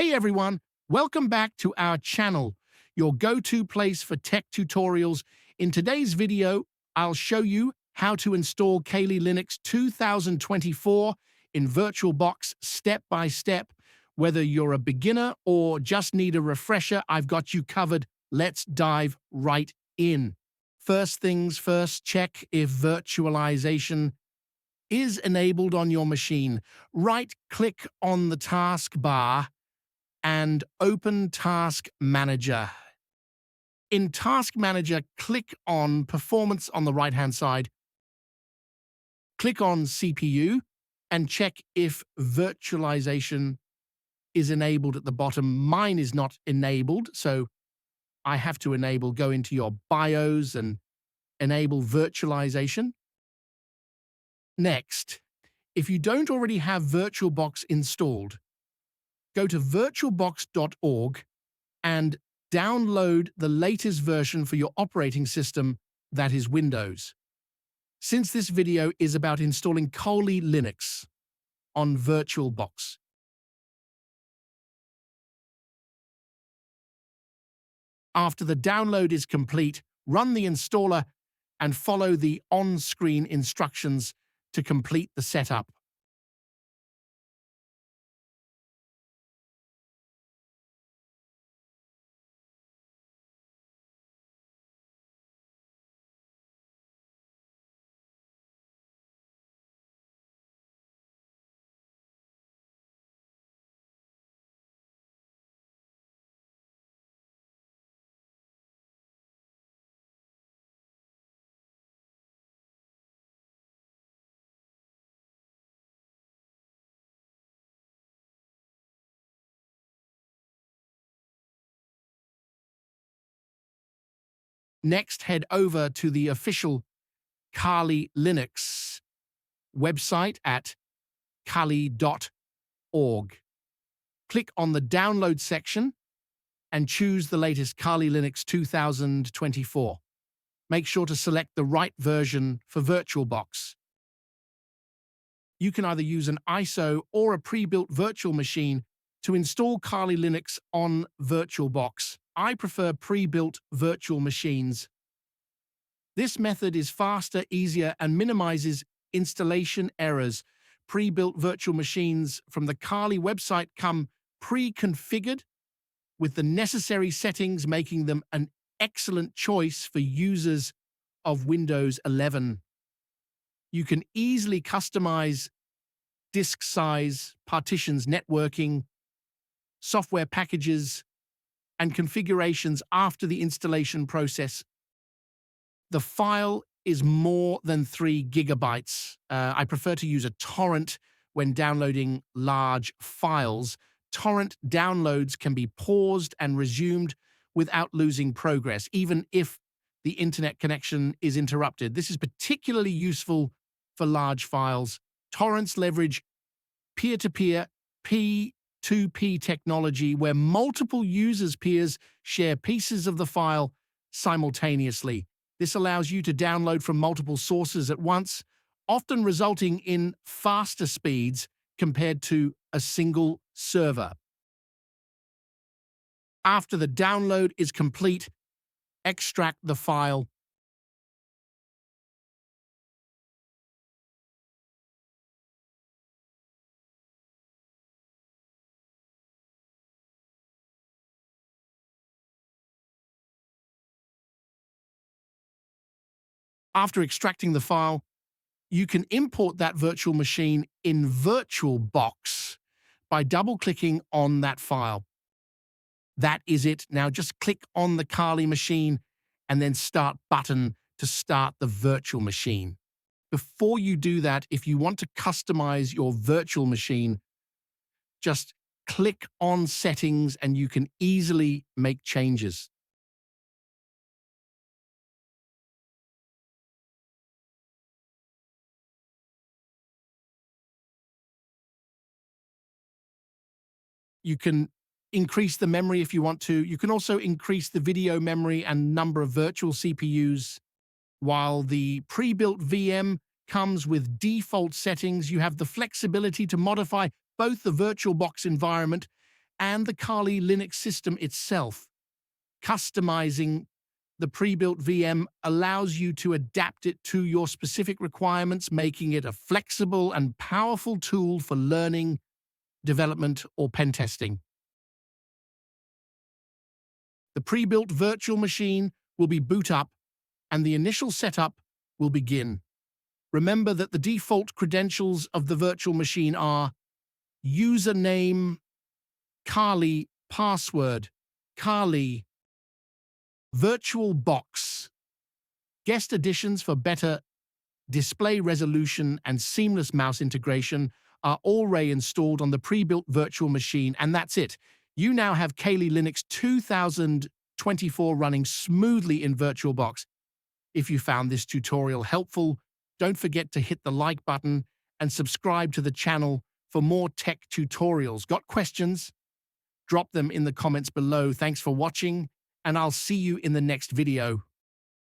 Hey everyone, welcome back to our channel, your go-to place for tech tutorials. In today's video, I'll show you how to install Kali Linux 2024 in VirtualBox step by step. Whether you're a beginner or just need a refresher, I've got you covered. Let's dive right in. First things first, check if virtualization is enabled on your machine. Right-click on the taskbar and open Task Manager. In Task Manager, click on Performance on the right-hand side. Click on CPU and check if virtualization is enabled at the bottom. Mine is not enabled, so I have to go into your BIOS and enable virtualization. Next, if you don't already have VirtualBox installed, go to virtualbox.org and download the latest version for your operating system, that is Windows. Since this video is about installing Kali Linux on VirtualBox, after the download is complete, run the installer and follow the on-screen instructions to complete the setup. Next, head over to the official Kali Linux website at kali.org. Click on the Download section and choose the latest Kali Linux 2024. Make sure to select the right version for VirtualBox. You can either use an ISO or a pre-built virtual machine to install Kali Linux on VirtualBox. I prefer pre-built virtual machines. This method is faster, easier, and minimizes installation errors. Pre-built virtual machines from the Kali website come pre-configured with the necessary settings, making them an excellent choice for users of Windows 11. You can easily customize disk size, partitions, networking, software packages, and configurations after the installation process. The file is more than 3 gigabytes. I prefer to use a torrent when downloading large files. Torrent downloads can be paused and resumed without losing progress, even if the internet connection is interrupted. This is particularly useful for large files. Torrents leverage peer-to-peer P2P technology where multiple users' peers share pieces of the file simultaneously. This allows you to download from multiple sources at once, often resulting in faster speeds compared to a single server. After the download is complete, extract the file. After extracting the file, you can import that virtual machine in VirtualBox by double-clicking on that file. That is it. Now just click on the Kali machine and then Start button to start the virtual machine. Before you do that, if you want to customize your virtual machine, just click on Settings and you can easily make changes. You can increase the memory if you want to. You can also increase the video memory and number of virtual CPUs. While the pre-built VM comes with default settings, you have the flexibility to modify both the VirtualBox environment and the Kali Linux system itself. Customizing the pre-built VM allows you to adapt it to your specific requirements, making it a flexible and powerful tool for learning, development, or pen testing. The pre-built virtual machine will be boot up, and the initial setup will begin. Remember that the default credentials of the virtual machine are username, Kali, password, Kali, VirtualBox. Guest additions for better display resolution and seamless mouse integration are already installed on the pre-built virtual machine, and that's it. You now have Kali Linux 2024 running smoothly in VirtualBox. If you found this tutorial helpful, don't forget to hit the like button and subscribe to the channel for more tech tutorials. Got questions? Drop them in the comments below. Thanks for watching, and I'll see you in the next video.